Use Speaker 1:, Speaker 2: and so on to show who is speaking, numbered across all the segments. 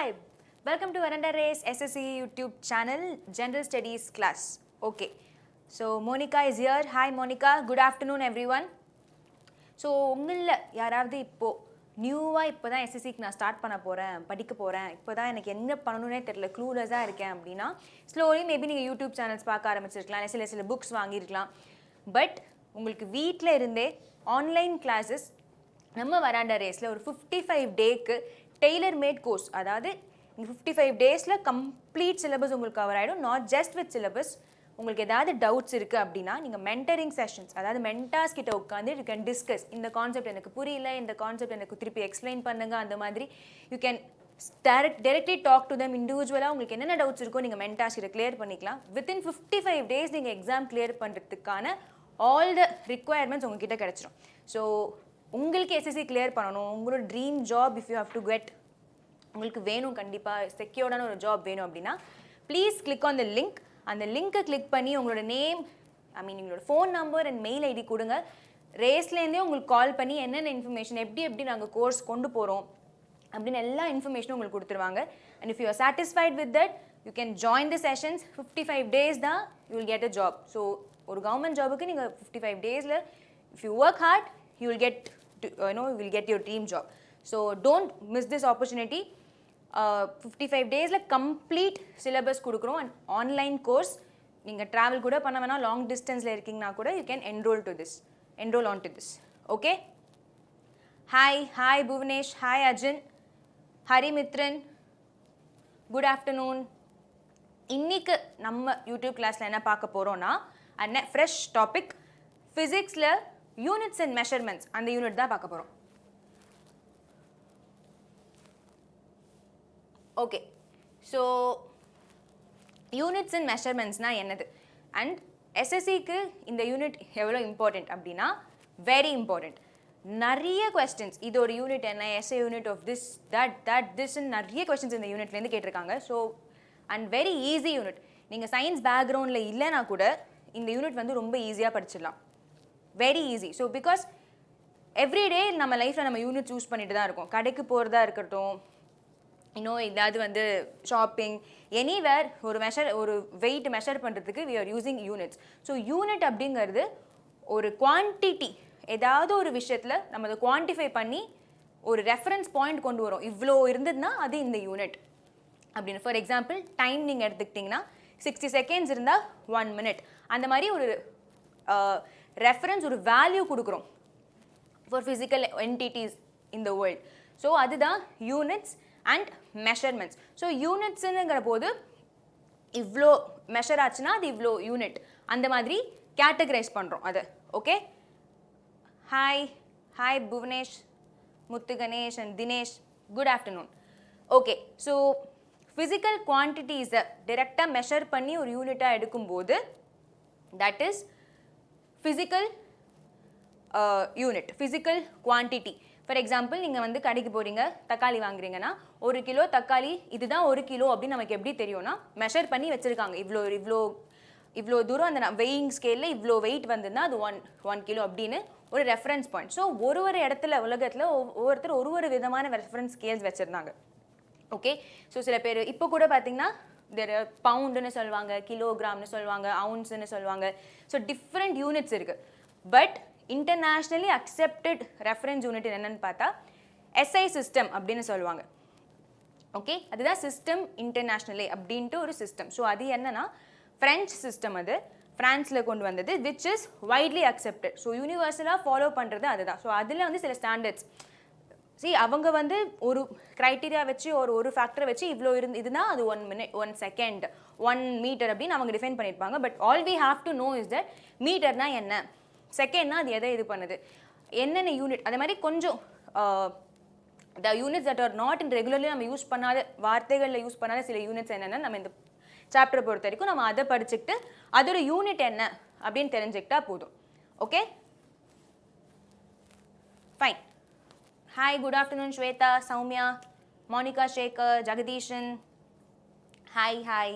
Speaker 1: Hi, welcome to Veranda SSC YouTube channel, General Studies class. Okay, so Monica is here. Hi Monica, good afternoon everyone. So, உங்களில் யாராவது இப்போது நியூவாக இப்போ தான் எஸ்எஸ்சிக்கு நான் ஸ்டார்ட் பண்ண போகிறேன், படிக்க போகிறேன், இப்போ தான் எனக்கு என்ன பண்ணணுன்னே தெரியல, க்ளூலெஸ்ஸாக இருக்கேன் அப்படின்னா ஸ்லோலி மேபி நீங்கள் யூடியூப் சேனல்ஸ் பார்க்க ஆரம்பிச்சிருக்கலாம், சில புக்ஸ் வாங்கியிருக்கலாம். பட் உங்களுக்கு வீட்டில் இருந்தே ஆன்லைன் கிளாஸஸ் நம்ம வராண்டா ரேஸில் ஒரு 55 டேக்கு டெய்லர் மேட் கோர்ஸ், அதாவது 55 டேஸில் கம்ப்ளீட் சிலபஸ் உங்களுக்கு கவர் ஆகிடும். Not just with syllabus. உங்களுக்கு ஏதாவது டவுட்ஸ் இருக்குது அப்படின்னா நீங்கள் மென்டரிங் செஷன்ஸ், அதாவது மென்டார்ஸ் கிட்ட உட்காந்து யூ கேன் டிஸ்கஸ். இந்த கான்செப்ட் எனக்கு புரியல, இந்த கான்செப்ட் எனக்கு திருப்பி எக்ஸ்பிளைன் பண்ணுங்க, அந்த மாதிரி you can directly talk to them இண்டிவிஜுவலாக. உங்களுக்கு என்னென்ன டவுட்ஸ் இருக்கோ நீங்கள் மென்டார்ஸ் கிட்ட கிளியர் பண்ணிக்கலாம். வித்தின் 55 டேஸ் நீங்கள் எக்ஸாம் கிளியர் பண்ணுறதுக்கான ஆல் த ரிக்குவயர்மெண்ட்ஸ் உங்ககிட்ட கிடச்சிரும். ஸோ உங்களுக்கு எஸ்எஸ்சி கிளியர் பண்ணணும், உங்களோட dream job if you have to get, உங்களுக்கு வேணும், கண்டிப்பாக செக்யூர்டான ஒரு ஜாப் வேணும் அப்படின்னா please click on the link. அந்த லிங்க்கை கிளிக் பண்ணி உங்களோட நேம், உங்களோட phone number and mail ID கொடுங்க. ரேஸ்லேருந்தே உங்களுக்கு கால் பண்ணி என்னென்ன இன்ஃபர்மேஷன், எப்படி நாங்கள் கோர்ஸ் கொண்டு போகிறோம் அப்படின்னு எல்லா இன்ஃபர்மேஷனும் உங்களுக்கு கொடுத்துருவாங்க. And if you are satisfied with that you can join the sessions. 55 days தான் you will get a job. So ஒரு கவர்மெண்ட் ஜாபுக்கு நீங்கள் 55 டேஸில் if you work hard you will get you will get your dream job. So don't miss this opportunity. 55 days complete syllabus கொடுக்குறோம் and online course. நீங்கள் travel கூட பண்ண வேணாம், long டிஸ்டன்ஸில் இருக்கீங்கன்னா கூட you can enroll on to this. Okay? Hi Bhuvanesh, hi Arjun, Hari Mitran, good afternoon. இன்னைக்கு நம்ம யூடியூப் கிளாஸில் என்ன பார்க்க போகிறோன்னா ஃப்ரெஷ் டாபிக், ஃபிசிக்ஸில் யூனிட்ஸ் அண்ட் மெஷர்மெண்ட்ஸ், அந்த யூனிட் தான் பார்க்க போகிறோம். ஓகே, ஸோ யூனிட்ஸ் அண்ட் மெஷர்மெண்ட்ஸ்னால் என்னது அண்ட் எஸ்எஸ்சிக்கு இந்த யூனிட் எவ்வளோ இம்பார்ட்டண்ட் அப்படின்னா வெரி இம்பார்ட்டண்ட். நிறைய கொஸ்டின்ஸ், இது ஒரு யூனிட் என்ன, SI unit of this that திஸ்ன்னு நிறைய கொஸ்டின்ஸ் இந்த யூனிட்லேருந்து கேட்டிருக்காங்க. So and very easy unit. நீங்கள் சயின்ஸ் பேக்ரவுண்டில் இல்லைனா கூட இந்த யூனிட் வந்து ரொம்ப ஈஸியாக படிச்சிடலாம். Very easy. So because everyday நம்ம லைஃப்பில் நம்ம யூனிட்ஸ் யூஸ் பண்ணிட்டு தான் இருக்கோம். கடைக்கு போகிறதா இருக்கட்டும், இன்னும் ஏதாவது வந்து ஷாப்பிங், எனிவேர் ஒரு வெயிட் மெஷர் பண்ணுறதுக்கு we are using units. So unit அப்படிங்கிறது ஒரு குவான்டிட்டி, ஏதாவது ஒரு விஷயத்தில் நம்ம அதை குவான்டிஃபை பண்ணி ஒரு ரெஃபரன்ஸ் பாயிண்ட் கொண்டு வரோம். இவ்வளோ இருந்ததுன்னா அது இந்த யூனிட் அப்படின்னு. ஃபார் எக்ஸாம்பிள் டைம் நீங்கள் எடுத்துக்கிட்டிங்கன்னா 60 செகண்ட்ஸ் இருந்தால் 1 மினிட், அந்த மாதிரி ஒரு ரெஃபரன்ஸ், ஒரு வேல்யூ கொடுக்குறோம் for physical entities in the world. So அதுதான் யூனிட்ஸ் அண்ட் மெஷர்மெண்ட்ஸ். ஸோ யூனிட்ஸுங்கிற போது இவ்வளோ மெஷர் ஆச்சுன்னா அது இவ்வளோ யூனிட், அந்த மாதிரி கேட்டகரைஸ் பண்ணுறோம் அதை. Okay, hi Bhuvanesh, Muthu Ganesh and Dinesh, good afternoon. Okay, so physical குவான்டிட்டிஸை டிரெக்டாக மெஷர் பண்ணி ஒரு யூனிட்டாக எடுக்கும்போது that is physical unit, physical quantity. For example நீங்கள் வந்து கடைக்கு போகிறீங்க, தக்காளி வாங்குறீங்கன்னா 1 கிலோ தக்காளி, இதுதான் 1 கிலோ அப்படின்னு நமக்கு எப்படி தெரியும்னா மெஷர் பண்ணி வச்சுருக்காங்க. இவ்வளோ தூரம் அந்த வெயிங் ஸ்கேலில் இவ்வளோ வெயிட் வந்ததுன்னா அது 1 கிலோ அப்படின்னு ஒரு ரெஃபரன்ஸ் பாயிண்ட். ஸோ ஒரு இடத்துல உலகத்தில் ஒவ்வொருத்தர் ஒரு விதமான ரெஃபரன்ஸ் ஸ்கேல்ஸ் வச்சுருந்தாங்க. ஓகே, ஸோ சில பேர் இப்போ கூட பார்த்தீங்கன்னா பவுண்டுன்னு சொல்லுவாங்க, கிலோகிராம்னு சொல்லுவாங்க, அவுன்ஸ்ன்னு சொல்லுவாங்க. ஸோ டிஃப்ரெண்ட் யூனிட்ஸ் இருக்குது. But internationally accepted reference unit என்னென்னு பார்த்தா எஸ்ஐ சிஸ்டம் அப்படின்னு சொல்லுவாங்க. ஓகே, அதுதான் சிஸ்டம் இன்டர்நேஷ்னலே அப்படின்ட்டு ஒரு சிஸ்டம். ஸோ அது என்னன்னா ஃப்ரெஞ்ச் சிஸ்டம், அது ஃப்ரான்ஸில் கொண்டு வந்தது, which is widely accepted. So யூனிவர்சலாக ஃபாலோ பண்ணுறது அதுதான். ஸோ அதில் வந்து சில ஸ்டாண்டர்ட்ஸ், அவங்க வந்து ஒரு க்ரைட்டீரியா வச்சு ஒரு ஃபேக்டரை வச்சு இவ்வளோ இதுனா அது 1 மினிட், 1 செகண்ட், 1 மீட்டர் அப்படின்னு அவங்க டிஃபைன் பண்ணியிருப்பாங்க. But all we have to know is that மீட்டர்னா என்ன, செகண்ட்னா அது எதை இது பண்ணுது, என்னென்ன யூனிட், அதே மாதிரி கொஞ்சம் த units that R not in regularly நம்ம யூஸ் பண்ணாத வார்த்தைகளில் யூஸ் பண்ணாத சில யூனிட்ஸ் என்னென்னா நம்ம இந்த சாப்டரை பொறுத்த வரைக்கும் நம்ம அதை படிச்சுக்கிட்டு அதோட யூனிட் என்ன அப்படின்னு தெரிஞ்சுக்கிட்டா போதும். Okay, fine. Hi, good afternoon, Shweta, Soumya, Monica, Shekhar, Jagadishan. Hi.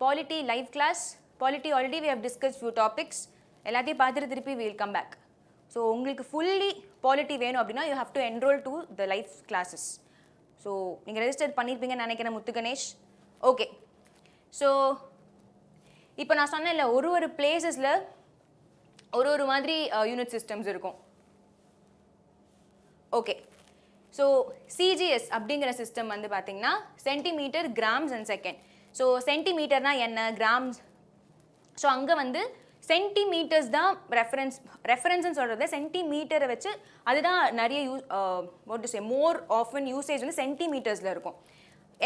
Speaker 1: Polity live class. Polity already we have discussed few topics. எல்லாத்தையும் பார்த்துட்டு திருப்பி we will come back. So உங்களுக்கு fully polity வேணும் அப்படின்னா you have to enroll to the live classes. So நீங்கள் register பண்ணியிருப்பீங்கன்னு நினைக்கிறேன் முத்து Ganesh. Okay, so இப்போ நான் சொன்னேன்ல ஒரு பிளேசஸில் ஒரு மாதிரி யூனிட் சிஸ்டம்ஸ் இருக்கும். ஓகே, ஸோ சிஜிஎஸ் அப்படிங்கிற சிஸ்டம் வந்து பார்த்தீங்கன்னா centimetre, grams and second. So சென்டிமீட்டர்னா என்ன, கிராம்ஸ், ஸோ அங்கே வந்து சென்டிமீட்டர்ஸ் தான் ரெஃபரன்ஸ்னு சொல்கிறது. சென்டிமீட்டரை வச்சு அதுதான் நிறைய what to say more often usage வந்து சென்டிமீட்டர்ஸில் இருக்கும்.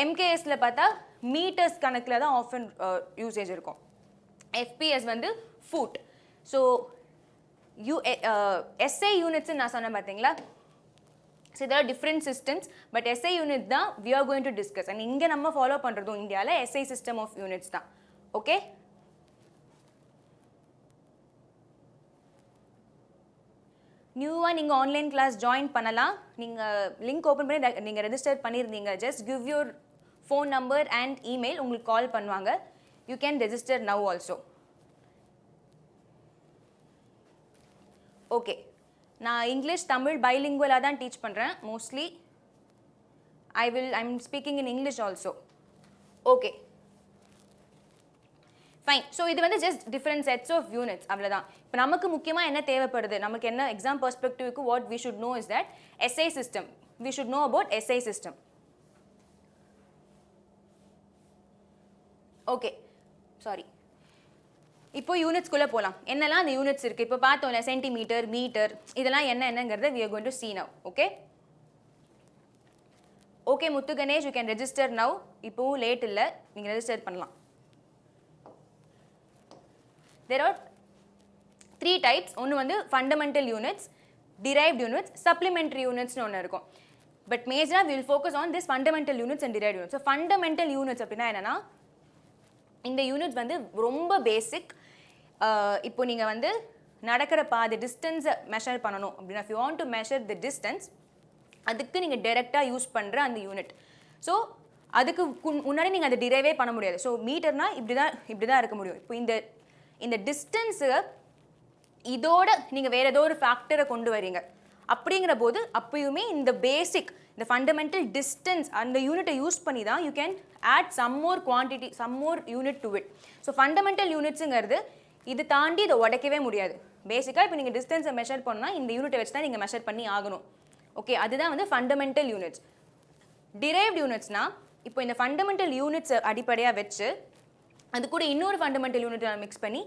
Speaker 1: எம்கேஎஸில் பார்த்தா மீட்டர்ஸ் கணக்கில் தான் ஆஃபன் யூசேஜ் இருக்கும். எஃபிஎஸ் வந்து ஃபுட். ஸோ எஸ்ஐ யூனிட்ஸ்ன்னு நான் சொன்னேன் பார்த்தீங்களா. ஸோ இதெல்லாம் different systems, but SI unit தான் we are going to discuss. And இங்கே நம்ம ஃபாலோ பண்ணுறதும் இந்தியாவில் எஸ்ஐ சிஸ்டம் ஆஃப் யூனிட்ஸ் தான். ஓகே, நியூவாக நீங்கள் ஆன்லைன் கிளாஸ் ஜாயின் பண்ணலாம். நீங்கள் லிங்க் ஓப்பன் பண்ணி நீங்கள் ரெஜிஸ்டர் பண்ணியிருந்தீங்க. Just give your phone number and email, உங்களுக்கு கால் பண்ணுவாங்க. You can register now also. Okay, நான் இங்கிலீஷ் தமிழ் பைலிங்குவலாக தான் டீச் பண்ணுறேன் mostly. I'm speaking in English also. Okay fine. So இது வந்து just different sets of units, அவ்வளோதான். இப்போ நமக்கு முக்கியமாக என்ன தேவைப்படுது, நமக்கு என்ன எக்ஸாம் பெர்ஸ்பெக்டிவ்க்கு what we should know is that SI system. We should know about SI system. Okay, sorry. இப்போ யூனிட்ஸ்குள்ளே போகலாம். என்னெல்லாம் அந்த யூனிட்ஸ் இருக்குது இப்போ பார்த்தோம்ல, சென்டிமீட்டர், மீட்டர், இதெல்லாம் என்னங்கிறத we are going to see now. Okay okay Muthu Ganesh, you can register now. இப்போவும் லேட் இல்லை, நீங்கள் ரெஜிஸ்டர் பண்ணலாம். There are 3 types. ஒன்று வந்து fundamental units, derived units, supplementary units னு ஒன்று இருக்கும். பட் மேஜராக we will focus on this fundamental units and derived units. So fundamental units அப்படின்னா என்னென்னா, இந்த யூனிட்ஸ் வந்து ரொம்ப பேசிக். இப்போ நீங்கள் வந்து நடக்கிற பாதை டிஸ்டன்ஸை மெஷர் பண்ணணும் அப்படின்னா, if you want to measure the distance, அதுக்கு நீங்கள் டைரெக்டாக யூஸ் பண்ணுற அந்த யூனிட். ஸோ அதுக்கு முன்னாடி நீங்கள் அதை டிரைவே பண்ண முடியாது. ஸோ மீட்டர்னா இப்படி தான் இருக்க முடியும். இப்போ இந்த டிஸ்டன்ஸு இதோட நீங்கள் வேறு ஏதோ ஒரு ஃபேக்டரை கொண்டு வரீங்க அப்படிங்கிற போது அப்பயுமே இந்த பேசிக், இந்த ஃபண்டமெண்டல் டிஸ்டன்ஸ் அந்த யூனிட்டை யூஸ் பண்ணி தான் you can add some more quantity, some more unit to it. So fundamental யூனிட்ஸுங்கிறது இது தாண்டி இதை உடைக்கவே முடியாது. பேசிக்காக இப்போ நீங்கள் டிஸ்டன்ஸை மெஷர் பண்ணால் இந்த யூனிட்டை வச்சு தான் நீங்கள் மெஷர் பண்ணி ஆகணும். ஓகே, அதுதான் வந்து ஃபண்டமெண்டல் யூனிட்ஸ். டிரைவ்ட் யூனிட்ஸ்னால் இப்போ இந்த ஃபண்டமெண்டல் யூனிட்ஸை அடிப்படையாக வச்சு அது கூட இன்னொரு ஃபண்டமெண்டல் யூனிட்டை நான் மிக்ஸ் பண்ணி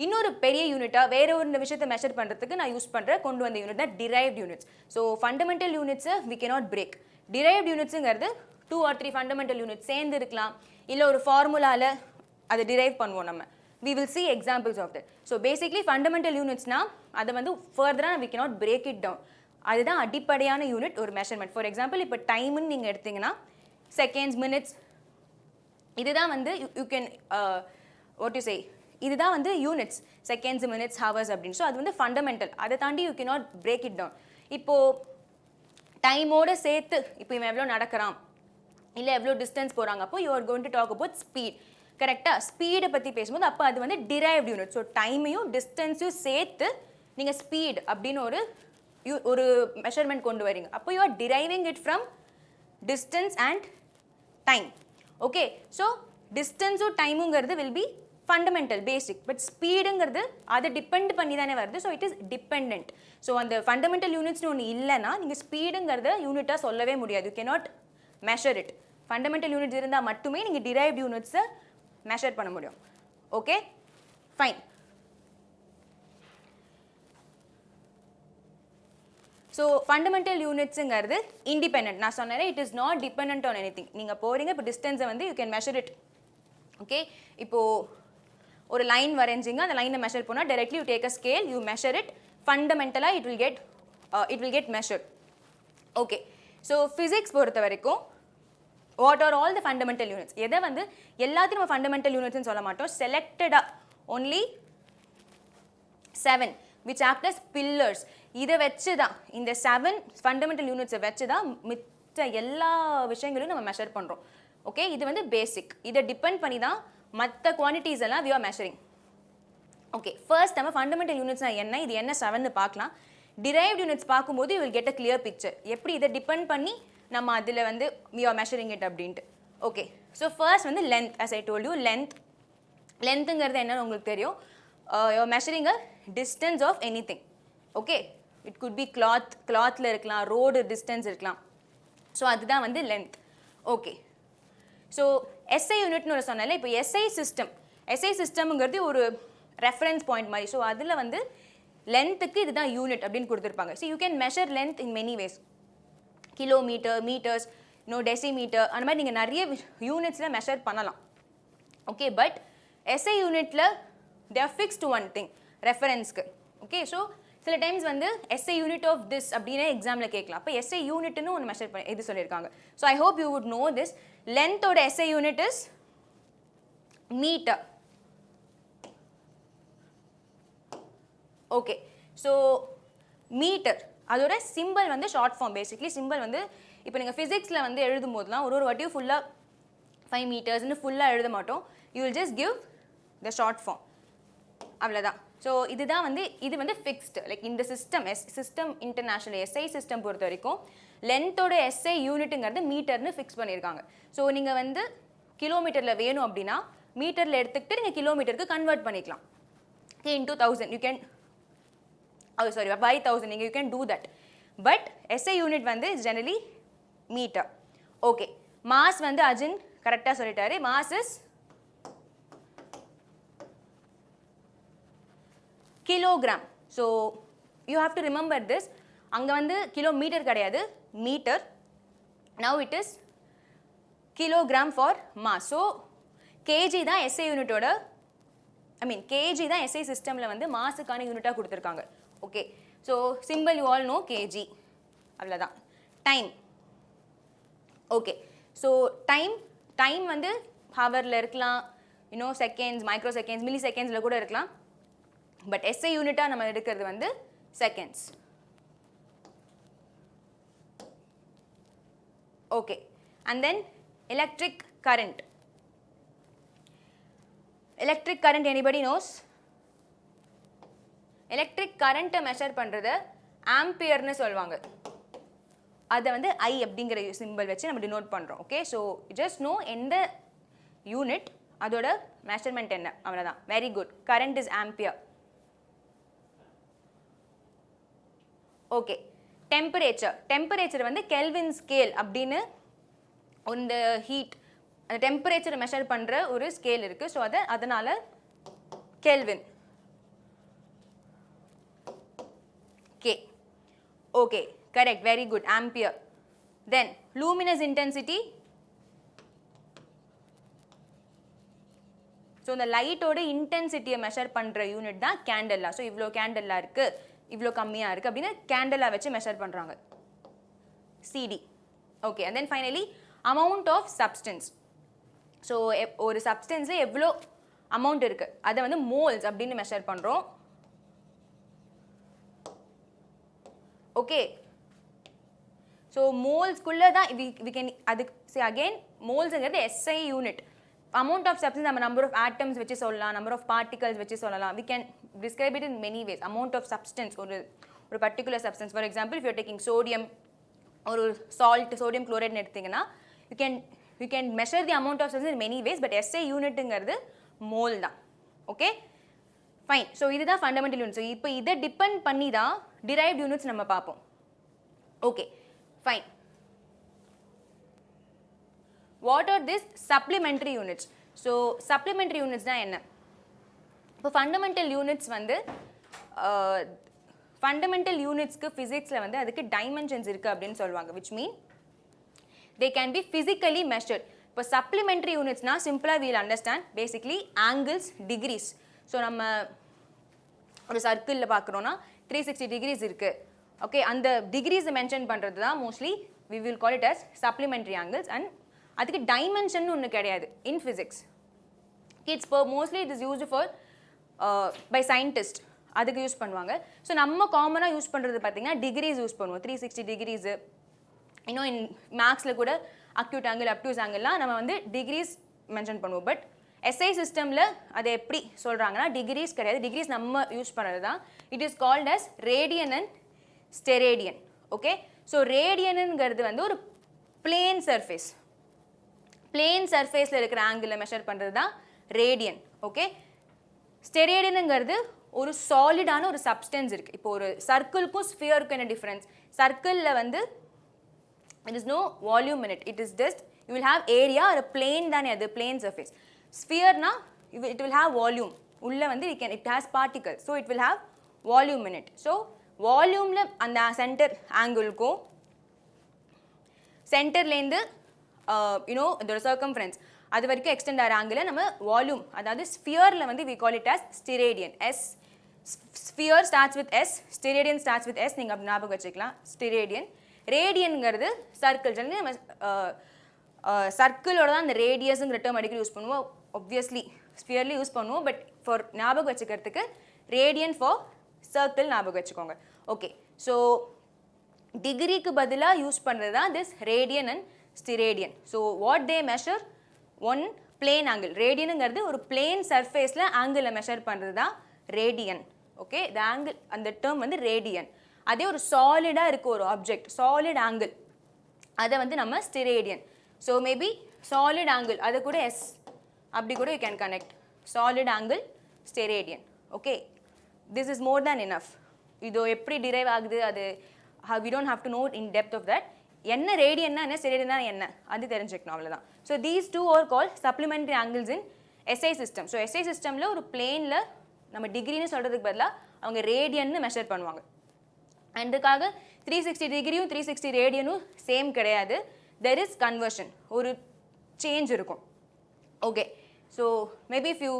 Speaker 1: இன்னொரு பெரிய யூனிட்டாக வேறு ஒரு விஷயத்தை மெஷர் பண்ணுறதுக்கு நான் யூஸ் பண்ணுற கொண்டு வந்த யூனிட் தான் டிரைவ்ட் யூனிட்ஸ். ஸோ ஃபண்டமெண்டல் யூனிட்ஸை வி கேனாட் பிரேக். டிரைவ்ட் யூனிட்ஸுங்கிறது 2 or 3 ஃபண்டமெண்டல் யூனிட் சேர்ந்து இருக்கலாம், இல்லை ஒரு ஃபார்முலாவில் அதை டிரைவ் பண்ணுவோம் நம்ம. we will see examples of that. So basically fundamental unitsனா அதை வந்து further we cannot break it down. அதுதான் அடிப்படையான யூனிட் ஒரு மெஷர்மெண்ட். ஃபார் எக்ஸாம்பிள் இப்போ டைம்னு நீங்கள் எடுத்தீங்கன்னா செகண்ட்ஸ், மினிட்ஸ், இதுதான் வந்து you can what you say, இதுதான் வந்து யூனிட்ஸ், செகண்ட்ஸ், மினிட்ஸ், ஹவர்ஸ் அப்படின்னு. ஸோ அது வந்து ஃபண்டமெண்டல். அதை தாண்டி you cannot break it down. இப்போது டைமோடு சேர்த்து இப்போ இவன் எவ்வளோ நடக்கிறான், இல்லை எவ்வளோ டிஸ்டன்ஸ் போகிறாங்க, அப்போ you are going to talk about speed. கரெக்டாக ஸ்பீடை பற்றி பேசும்போது அப்போ அது வந்து டிரைவ்ட் யூனிட். ஸோ டைமையும் டிஸ்டன்ஸையும் சேர்த்து நீங்கள் ஸ்பீட் அப்படின்னு ஒரு மெஷர்மெண்ட் கொண்டு வரீங்க. அப்போ you are deriving it from distance and time. Okay, so டிஸ்டன்ஸும் டைமுங்கிறது will be fundamental basic. But ஸ்பீடுங்கிறது அதை டிபெண்ட் பண்ணி தானே வருது. So it is dependent. ஸோ அந்த ஃபண்டமெண்டல் யூனிட்ஸ்னு ஒன்று இல்லைன்னா நீங்கள் ஸ்பீடுங்கிறத யூனிட்டாக சொல்லவே முடியாது. You cannot measure it. Fundamental units இருந்தால் மட்டுமே நீங்கள் டிரைவ்ட் யூனிட்ஸை மெஷர் பண்ண முடியும். Okay, fine. ஸோ ஃபண்டமெண்டல் யூனிட்ஸுங்கிறது இண்டிபெண்ட். நான் சொன்னேன் it is not dependent on any thing. நீங்கள் போகிறீங்க இப்போ டிஸ்டன்ஸை வந்து you can measure it. Okay, இப்போது ஒரு லைன் வரைஞ்சிங்க, அந்த லைனை மெஷர் பண்ணால் directly you take a scale, you measure it. ஃபண்டமெண்டலாக it will get measured. Okay, so physics பொறுத்த வரைக்கும் what are all the fundamental units, எதை வந்து எல்லாத்தையும் நம்ம ஃபண்டமெண்டல் யூனிட்ஸ்னு சொல்ல மாட்டோம். செலக்டடாக only 7 which act as pillars. இதை வச்சு தான், இந்த 7 ஃபண்டமெண்டல் யூனிட்ஸை வச்சு தான் மிச்ச எல்லா விஷயங்களையும் நம்ம மெஷர் பண்ணுறோம். ஓகே, இது வந்து பேசிக். இதை டிபெண்ட் பண்ணி தான் மற்ற குவான்டிட்டிஸ் எல்லாம் we are measuring. Okay, first நம்ம ஃபண்டமெண்டல் யூனிட்ஸ்னால் என்ன, இது என்ன 7ன்னு பார்க்கலாம். டிரைவ்ட் யூனிட்ஸ் பார்க்கும்போது you will get a clear picture. எப்படி இதை டிபெண்ட் பண்ணி நம்ம அதில் வந்து we are measuring it அப்படின்ட்டு. ஓகே, ஸோ ஃபர்ஸ்ட் வந்து length. as I told you லென்த்துங்கிறது என்னன்னு உங்களுக்கு தெரியும். you are measuring a distance of anything. Okay, it could be clothல இருக்கலாம், ரோடு டிஸ்டன்ஸ் இருக்கலாம். ஸோ அதுதான் வந்து லென்த். ஓகே, ஸோ எஸ்ஐ யூனிட்னு ஒரு சொன்னால இப்போ எஸ்ஐ சிஸ்டம்ங்கிறது ஒரு ரெஃபரன்ஸ் பாயிண்ட் மாதிரி. ஸோ அதில் வந்து லென்த்துக்கு இதுதான் யூனிட் அப்படின்னு கொடுத்துருப்பாங்க. So you can measure length in many ways. Kilometre, metres, decimetre, அந்த மாதிரி நீங்கள் நிறைய யூனிட்ஸில் மெஷர் பண்ணலாம். ஓகே, பட் எஸ்ஐ யூனிட்டில் they are fixed one thing ரெஃபரன்ஸ்க்கு. ஓகே, ஸோ சில டைம்ஸ் வந்து எஸ்ஐ யூனிட் ஆஃப் திஸ் அப்படின்னு எக்ஸாமில் கேட்கலாம். அப்போ எஸ்ஐ யூனிட்னு ஒன்று மெஷர் பண்ணி இது சொல்லியிருக்காங்க. So I hope you would know this. லென்த்தோட SI unit is metre. Okay, so metre அதோட சிம்பிள் வந்து ஷார்ட் ஃபார்ம். பேசிக்லி சிம்பிள் வந்து இப்போ நீங்கள் ஃபிசிக்ஸில் வந்து எழுதும் போதுலாம் ஒரு வாட்டியும் ஃபுல்லாக 5 மீட்டர்ஸ்னு ஃபுல்லாக எழுத மாட்டோம். You will just give the short form, அவ்வளோதான். ஸோ இதுதான் வந்து இது வந்து ஃபிக்ஸ்டு. லைக் இந்த சிஸ்டம் இன்டர்நேஷ்னல் எஸ்ஐ சிஸ்டம் பொறுத்த வரைக்கும் லென்த்தோட எஸ்ஐ யூனிட்டுங்கிறது மீட்டர்னு ஃபிக்ஸ் பண்ணியிருக்காங்க. ஸோ நீங்கள் வந்து கிலோமீட்டரில் வேணும் அப்படின்னா மீட்டரில் எடுத்துக்கிட்டு நீங்கள் கிலோமீட்டருக்கு கன்வெர்ட் பண்ணிக்கலாம். into 1000 you can by 1000 you can do that, but SI unit வந்து is generally meter. Okay, mass வந்து அஜின் கரெக்டாக சொல்லிட்டாரு. mass is kilogram. So you have to remember this. அங்கே வந்து கிலோமீட்டர் கிடையாது, metre. now it is kilogram for mass. so kg தான் SI யூனிட்டோட kg தான் SI சிஸ்டமில் வந்து மாஸுக்கான யூனிட்டாக கொடுத்துருக்காங்க. Okay, so simple you all know kg, அவ்வளோதான். டைம். ஓகே, ஸோ டைம் வந்து ஹவரில் இருக்கலாம், செகண்ட்ஸ், மைக்ரோ செகண்ட்ஸ், மில்லி செகண்ட்ஸில் கூட இருக்கலாம். பட் SI யூனிட்டாக நம்ம எடுக்கிறது வந்து seconds. Okay, and then electric current. electric current anybody knows? electric current measure பண்ணுறது ஆம்பியர்னு சொல்லுவாங்க. அதை வந்து I அப்படிங்கிற சிம்பிள் வச்சு நம்ம டினோட் பண்ணுறோம். ஓகே, ஸோ ஜஸ்ட் நோ எந்த யூனிட் அதோட மெஷர்மெண்ட் என்ன, அவ்வளோதான். Very good. Current is ampere. Okay, temperature வந்து கெல்வின் ஸ்கேல் அப்படின்னு இந்த ஹீட் அந்த டெம்பரேச்சரை மெஷர் பண்ணுற ஒரு ஸ்கேல் இருக்குது. ஸோ அதனால் kelvin. K. Okay, correct, very good. Ampere. Then luminous intensity. So இந்த லைட்டோட இன்டென்சிட்டியை மெஷர் பண்ணுற யூனிட் தான் கேண்டல்லா. ஸோ இவ்வளோ கேண்டல்லா இருக்குது, இவ்வளோ கம்மியாக இருக்குது அப்படின்னு கேண்டல்லா வச்சு மெஷர் பண்ணுறாங்க. CD. Okay, and then finally amount of substance. So ஒரு சப்ஸ்டன்ஸில் எவ்வளோ அமௌண்ட் இருக்குது அதை வந்து மோல்ஸ் அப்படின்னு மெஷர் பண்ணுறோம். ஓகே, ஸோ மோல்ஸ்குள்ளே தான் வி கேன் அதுக்கு அகெயின் மோல்ஸுங்கிறது SI unit. Amount of substance நம்ம நம்பர் ஆஃப் ஆட்டம்ஸ் வச்சு சொல்லலாம், நம்பர் ஆஃப் பார்ட்டிகல்ஸ் வச்சு சொல்லலாம். We can describe it in many ways. Amount of substance, ஒரு particular substance. For example if you taking sodium, ஒரு salt sodium குளோரைட்னு எடுத்திங்கன்னா you can measure the amount of substance in many ways, but SI யூனிட்டுங்கிறது mole தான். Okay, fine. So இதுதான் fundamental unit. So இப்போ இதை depend பண்ணி தான் டிரைவ்ட் யூனிட்ஸ் நம்ம பார்ப்போம். Okay, fine. What are this supplementary units? So supplementary units தான் என்ன? இப்போ ஃபண்டமெண்டல் யூனிட்ஸ் வந்து ஃபண்டமெண்டல் யூனிட்ஸ்க்கு ஃபிசிக்ஸில் வந்து அதுக்கு டைமென்ஷன்ஸ் இருக்குது அப்படின்னு சொல்லுவாங்க. Which mean they can be physically measured. இப்போ supplementary units na simply we will understand basically angles, degrees. so நம்ம ஒரு சர்க்கிளில் பார்க்குறோன்னா 360 degrees இருக்குது. ஓகே, அந்த டிகிரிஸ் மென்ஷன் பண்ணுறது தான் mostly we will call it as supplementary angles. and அதுக்கு dimension ஒன்று கிடையாது in physics. It's mostly it is used for by scientists. அதுக்கு யூஸ் பண்ணுவாங்க. ஸோ நம்ம காமனாக யூஸ் பண்ணுறது பார்த்தீங்கன்னா டிகிரிஸ் யூஸ் பண்ணுவோம். 360 degrees. இன் மேக்ஸில் கூட அக்யூட் ஆங்கிள், அப்டியூஸ் ஆங்கிள்லாம் நம்ம வந்து டிகிரிஸ் மென்ஷன் பண்ணுவோம். பட் SI சிஸ்டமில் அதை எப்படி சொல்கிறாங்கன்னா டிகிரிஸ் கிடையாது. டிகிரிஸ் நம்ம யூஸ் பண்ணுறது தான். It is called as radian and steradian. Okay, so ரேடியனுங்கிறது வந்து ஒரு plane surface. Plane surfaceல இருக்கிற angle மெஷர் பண்றது தான் radian. ஓகே, ஸ்டெரேடியனுங்கிறது ஒரு சாலிடான ஒரு சப்ஸ்டன்ஸ் இருக்கு. இப்போ ஒரு சர்க்கிள்க்கும் ஸ்பியருக்கும் என்ன டிஃபரன்ஸ்? சர்க்கிளில் வந்து it is no volume in it. It is just you will have area or a plane தானே அது plane surface. Sphere na it will have volume. உள்ள வந்து it has particles. So it will have volume in it. So volume ல அந்த center angle க்கும் சென்டர்லேருந்து இதோட circumference அது வரைக்கும் எக்ஸ்டெண்ட் ஆகிற ஆங்கிள் நம்ம வால்யூம், அதாவது ஸ்பியரில் வந்து we call it as steradian. Sphere starts with S, steradian starts with S, நீங்கள் அப்படி ஞாபகம் வச்சுக்கலாம். ஸ்டிரேடியன். ரேடியனுங்கிறது சர்க்கிள். நம்ம சர்க்கிளோட தான் அந்த ரேடியஸுங்கிற டேர்ம் அடிக்கடி யூஸ் பண்ணுவோம். ஒப்வியஸ்லி ஸ்பியர்லி யூஸ் பண்ணுவோம், பட் ஃபார் ஞாபகம் வச்சுக்கிறதுக்கு ரேடியன் ஃபார் சர்க்கிள் ஞாபகம் வச்சுக்கோங்க. ஓகே, ஸோ டிகிரிக்கு பதிலாக யூஸ் பண்ணுறது தான் this radian and steradian. So what they measure? One plane angle. ரேடியனுங்கிறது ஒரு பிளேன் சர்ஃபேஸில் ஆங்கிளை மெஷர் பண்ணுறது தான் ரேடியன். ஓகே, த ஆங்கிள், அந்த டேர்ம் வந்து ரேடியன். அதே ஒரு சாலிடாக இருக்குது ஒரு ஆப்ஜெக்ட், சாலிட் ஆங்கிள், அதை வந்து நம்ம steradian. So maybe solid angle, அதை கூட எஸ் அப்படி கூட you can connect. Solid angle steradian. Okay, this is more than enough. இது எப்படி டிரைவ் ஆகுது, அது we don't have to know in depth of that. என்ன ரேடியன்னா என்ன, ஸ்டெரேடியன்னா என்ன, அது தெரிஞ்சுக்கணும், அவ்வளோதான். So these two are called supplementary angles in SI system. So SI சிஸ்டமில் ஒரு பிளேனில் நம்ம டிகிரின்னு சொல்கிறதுக்கு பதிலாக அவங்க ரேடியன்னு மெஷர் பண்ணுவாங்க. அதுக்காக 360 டிகிரியும் 360 ரேடியனும் சேம் கிடையாது. தெர் இஸ் கன்வர்ஷன், ஒரு சேஞ்ச் இருக்கும். Okay, so maybe if you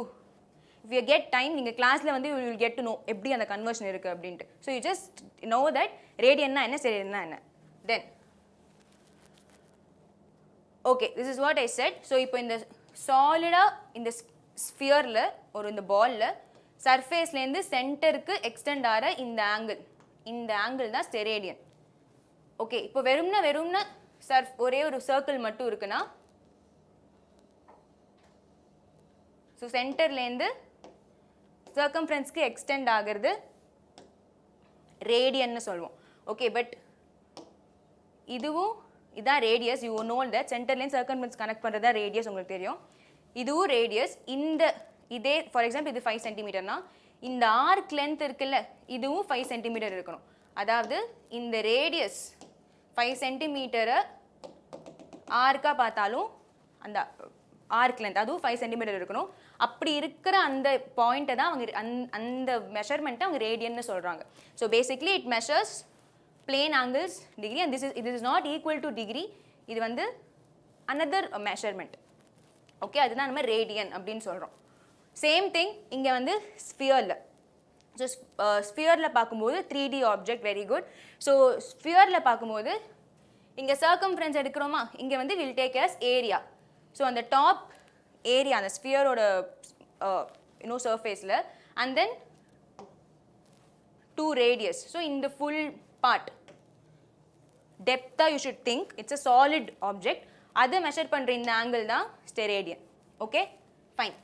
Speaker 1: get time, நீங்கள் கிளாஸில் வந்து you will get to know எப்படி அந்த கன்வர்ஷன் இருக்குது அப்படின்ட்டு. So you just know that ரேடியன்னா என்ன, ஸ்டெரேடியன்னா என்ன. Then okay, this is what I said. So இப்போ இந்த சாலிடாக இந்த ஸ்பியரில் ஒரு இந்த பாலில் சர்ஃபேஸ்லேருந்து சென்டருக்கு எக்ஸ்டெண்ட் ஆகிற இந்த ஆங்கிள் தான் ஸ்டெரேடியன். ஓகே, இப்போ வெறும்னா ஒரே ஒரு சர்க்கிள் மட்டும் இருக்குன்னா, ஸோ சென்டர்லேருந்து சர்க்கம்ஃபரன்ஸ்க்கு எக்ஸ்டெண்ட் ஆகிறது ரேடியன்னு சொல்லுவோம். ஓகே, பட் இதுவும் இதான் ரேடியஸ். யூ நோ தட் சென்டர்லேருந்து சர்க்கம்ஃபரன்ஸ் கனெக்ட் பண்ணுறதா ரேடியஸ், உங்களுக்கு தெரியும். இதுவும் ரேடியஸ். இதே ஃபார் எக்ஸாம்பிள் இது 5 சென்டிமீட்டர்னா இந்த ஆர்க் லென்த் இருக்குல்ல, இதுவும் 5 சென்டிமீட்டர் இருக்கணும். அதாவது இந்த ரேடியஸ் 5 சென்டிமீட்டரை ஆர்க்காக பார்த்தாலும் அந்த ஆர்க் லென்த் அதுவும் 5 சென்டிமீட்டர் இருக்கணும். அப்படி இருக்கிற அந்த பாயிண்ட்டை தான் அவங்க அந்த மெஷர்மெண்ட்டை அவங்க ரேடியன்னு சொல்கிறாங்க. So basically it measures plane angles degree, and this is not equal to degree. இது வந்து another measurement. ஓகே, அதுதான் நம்ம ரேடியன் அப்படின்னு சொல்கிறோம். சேம் திங் இங்கே வந்து ஸ்பியரில். ஸோ ஸ்பியரில் பார்க்கும்போது 3D object, very good. So ஸ்பியரில் பார்க்கும்போது இங்கே சர்க்கம்ஃபரன்ஸ் எடுக்கிறோமா, இங்கே வந்து will take as area. So அந்த டாப் ஏரியா அந்த ஸ்பியரோட சர்ஃபேஸில், அண்ட் தென் 2 ரேடியஸ். ஸோ இந்த full part depth you should think it's a solid object. அதை மெஷர் பண்ற இந்த ஆங்கிள் தான் steradian. Okay, fine.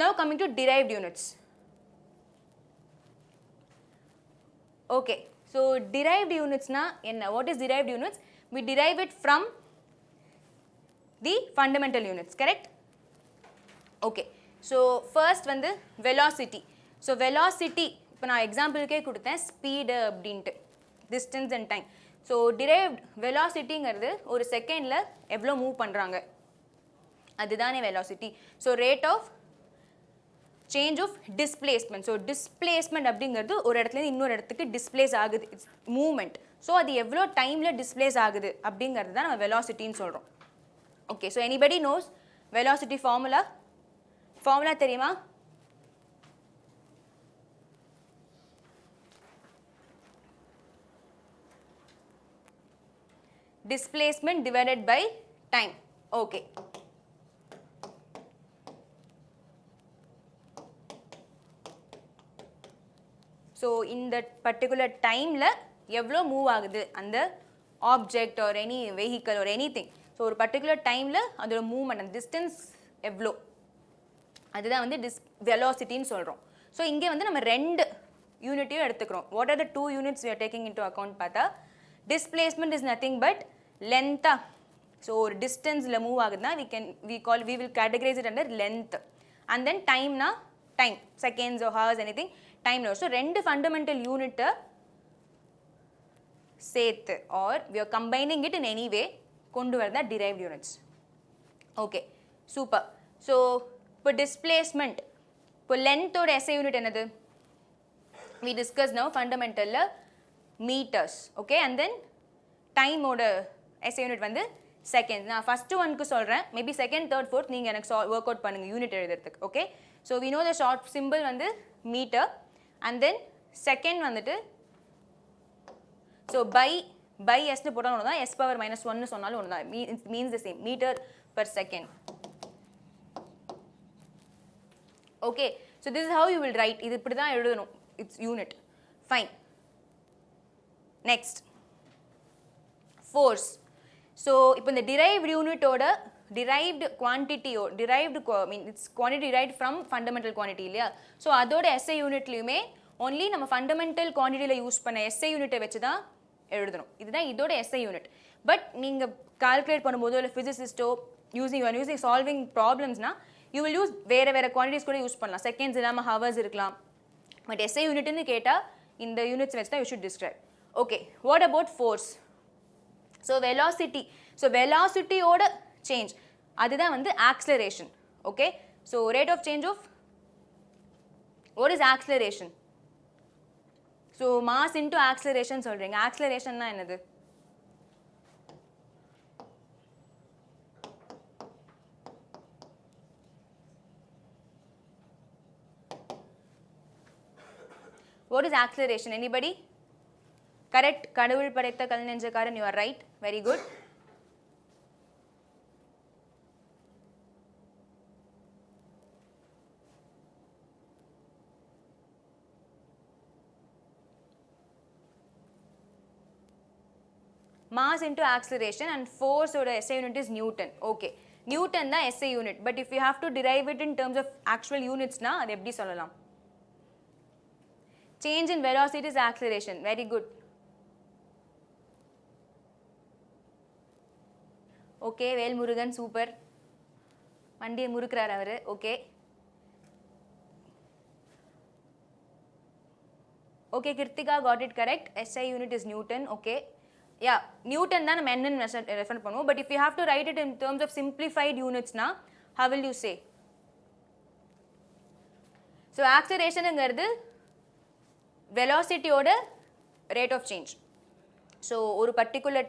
Speaker 1: Now coming to derived units. Okay, so derived units na enna, what is derived units? We derive it from the fundamental units, correct? Okay, so first வந்து velocity. So velocity இப்போ நான் எக்ஸாம்பிளுக்கே கொடுத்தேன் speed அப்படின்ட்டு, distance and time. So derived வெலாசிட்டிங்கிறது ஒரு செகண்டில் எவ்வளோ move பண்ணுறாங்க அதுதானே velocity. So rate of change of displacement. So displacement அப்படிங்கிறது ஒரு இடத்துலேருந்து இன்னொரு இடத்துக்கு டிஸ்பிளேஸ் ஆகுது, இட்ஸ் மூவ்மெண்ட். ஸோ அது எவ்வளோ டைமில் டிஸ்பிளேஸ் ஆகுது அப்படிங்கிறது தான் நம்ம வெலாசிட்டின்னு சொல்கிறோம். Okay, so anybody knows velocity formula தெரியுமா? Displacement divided by time. Okay. So in that particular time la எவ்வளோ மூவ் ஆகுது அந்த object or any vehicle or anything. So ஒரு பர்டிகுலர் டைமில் அதோட மூவ்மெண்ட், அந்த டிஸ்டன்ஸ் எவ்வளோ, அதுதான் வந்து வெலாசிட்டின்னு சொல்கிறோம். ஸோ இங்கே வந்து நம்ம 2 யூனிட்டையும் எடுத்துக்கிறோம். What are the 2 units we are taking into account பார்த்தா displacement is nothing but length. So ஒரு distanceல move ஆகுதுன்னா we will categorize it under length. And then time na time, seconds or hours, anything, time no. So ரெண்டு fundamental unit சேர்த்து or we are combining it in any way கொண்டு வரதா derived units. Okay, super. So இப்போ displacement, இப்போ length ஓட SI unit என்னது? We discussed now fundamental meters. Okay, and then time ஓட SI unit வந்து seconds. நான் first one க்கு சொல்றேன், maybe second, third, fourth நீங்க எனக்கு work out பண்ணுங்க unit எழுதுறதுக்கு. Okay, so we know the short symbol வந்து meter, and then second வந்துட்டு so by s னு போட்டாலும் ஒண்ணுதான், s power minus 1 னு சொன்னாலும் ஒண்ணுதான், it means the same, meter per second. Okay, so this is how you will write. இது இப்படி தான் எழுதணும், it's unit. Fine. Next, force. So இப்போ இந்த derived unit ஓட derived quantity I mean it's quantity derived from fundamental quantity இல்லையா? So அதோட SI unitலயுமே only நம்ம fundamental quantityல யூஸ் பண்ண SI unit வச்சு தான் எழுதணும். இதுதான் இதோட SI unit. But நீங்க calculate பண்ணும்போது இல்லை physicistோ you are using solving problemsனா you will use வேற quantities கூட யூஸ் பண்ணலாம். Seconds இல்லாமல் hours இருக்கலாம். But SI unitன்னு கேட்டால் இந்த units வச்சு தான் you should describe. Okay, what about force? So velocity. So velocity ஓட change, அதுதான் வந்து acceleration. Okay, so rate of change of, what is acceleration? So mass into acceleration சொல்றீங்க, acceleration னா என்னது? What is acceleration? Anybody? Correct. கடவுள் படைத்த கல் நெஞ்சக்காரன், you are right. Very good. Mass into acceleration, and force oda SI unit is Newton. Okay, Newton da SI unit, but if you have to derive it in terms of actual units na adu eppadi sollalam? Change in velocity is acceleration. Very good. Okay, Vel Murugan, super. Mandi Murukrar avaru. Okay. Okay, Kirtika got it correct. SI unit is Newton. Okay. Yeah, Newton தான் நம்ம என்னன்னு refer பண்ணுவோம். But if you have to write it in terms of simplified units na, how will you say? So acceleration ங்கிறது velocity ஓட rate of change. So ஒரு particular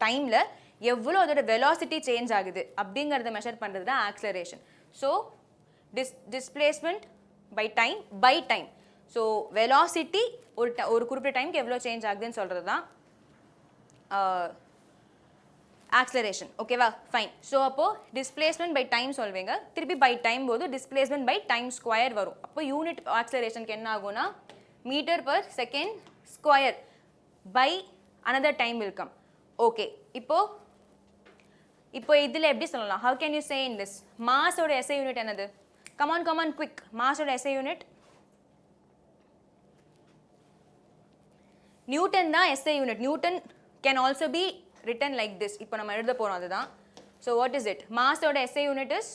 Speaker 1: timeல எவ்வளவு அதோட velocity change ஆகுது அப்படிங்கறத மெஷர் பண்றது தான் acceleration. So displacement by time. So velocity ஒரு குறிப்பிட்ட டைம்க்கு எவ்வளவு சேஞ்ச் ஆகுதுன்னு சொல்றது தான் acceleration. Okay va, fine. So appo displacement by time solveenga, thirupi by time bodu displacement by time square varum. Appo unit acceleration ku enna aguna meter per second square by another time will come. Okay, ipo idhila eppadi sollalam? How can you say in this? Mass oda SI unit enadhu? Come on quick. Mass oda SI unit Newton da SI unit. Newton can also be written like this. இப்போ நம்ம எழுத போறோம் அதுதான். So what is it? Mass ஓட SI unit is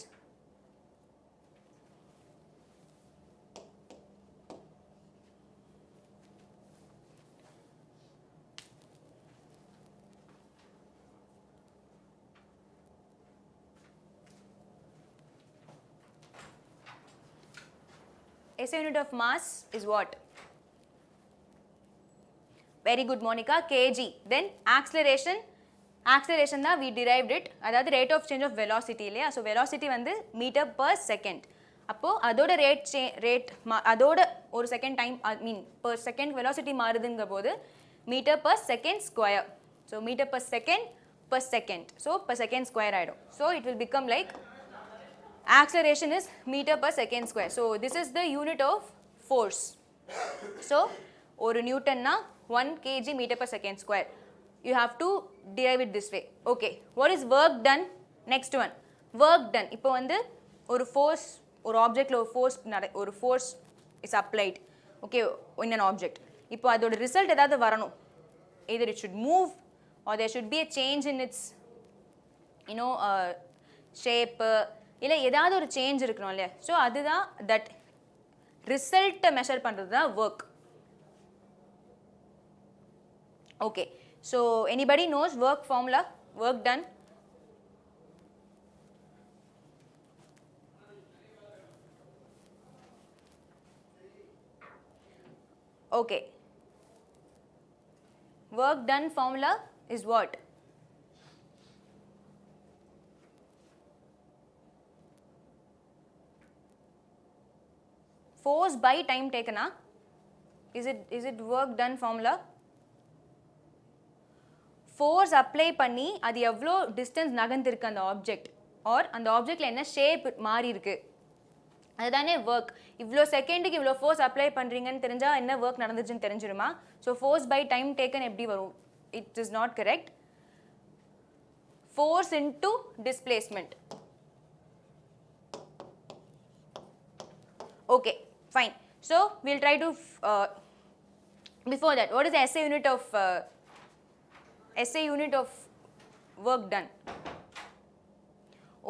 Speaker 1: SI unit of mass is what? Very good, Monica. kg. Then acceleration தான் we derived it. அதாவது rate of change of velocity இல்லையா? So velocity வந்து meter per second. அப்போ அதோட அதோட ஒரு second time per second velocity மாறுதுங்க போது meter per second square. So meter per second. So per second square ஆயிடும். So it will become like acceleration is meter per second square. So this is the unit of force. So ஒரு நியூட்டன்னா 1 kg meter per second square. You have to derive it this way. Okay, what is work done? Next one, work done. இப்போ வந்து ஒரு force, ஒரு objectல ஒரு force is applied. Okay, in an object. இப்போ அதோட result ஏதாவது வரணும். either it should move or there should be a change in its shape இல்லை ஏதாவது ஒரு சேஞ்ச் இருக்கணும் இல்லையா. ஸோ அதுதான் தட் ரிசல்ட்டை மெஷர் பண்ணுறது தான் work. Okay, so anybody knows work formula, work done? Okay, work done formula is what? Force by time taken, ah? Is it work done formula? Force apply பண்ணி அது எவ்வளோ distance நகர்ந்திருக்கு அந்த object, R அந்த ஆப்ஜெக்டில் என்ன shape மாறி இருக்கு, அதுதானே work. இவ்வளோ செகண்டுக்கு இவ்வளோ ஃபோர்ஸ் அப்ளை பண்ணுறீங்கன்னு தெரிஞ்சால் என்ன ஒர்க் நடந்துச்சுன்னு தெரிஞ்சிடுமா? So force by time taken எப்படி வரும்? It is not correct. Force into displacement. Okay, fine. So will try to before that, what is SI unit of work done?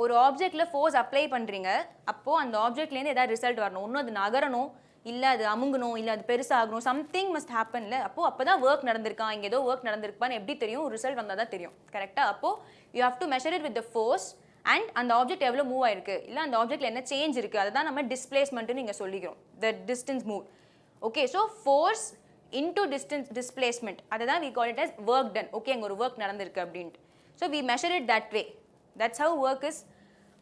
Speaker 1: ஒரு ஆப்ஜெக்டில் ஃபோர்ஸ் அப்ளை பண்ணுறீங்க, அப்போது அந்த ஆப்ஜெக்ட்லேருந்து ஏதாவது ரிசல்ட் வரணும். ஒன்றும் அது நகரணும், இல்லை அது அமுங்கணும், இல்லை அது பெருசாகணும், சம்திங் மஸ்ட் ஹேப்பன். இல்லை அப்போ தான் ஒர்க் நடந்திருக்கா, இங்கே ஏதோ ஒர்க் நடந்திருப்பான்னு எப்படி தெரியும்? ரிசல்ட் வந்தால் தான் தெரியும், கரெக்டாக? அப்போது you have to measure it with the force and அந்த ஆப்ஜெக்ட் எவ்வளோ மூவ் ஆயிருக்கு, இல்லை அந்த ஆப்ஜெக்டில் என்ன சேஞ்ச் இருக்குது, அதை தான் நம்ம டிஸ்பிளேஸ்மெண்ட்டுன்னு நீங்கள் சொல்லிக்கிறோம், the distance move. Okay, so force into displacement, அதை தான் we call it as work done. Okay, அங்கே ஒரு ஒர்க் நடந்திருக்கு அப்படின்ட்டு. So we measure it that way. That's how work is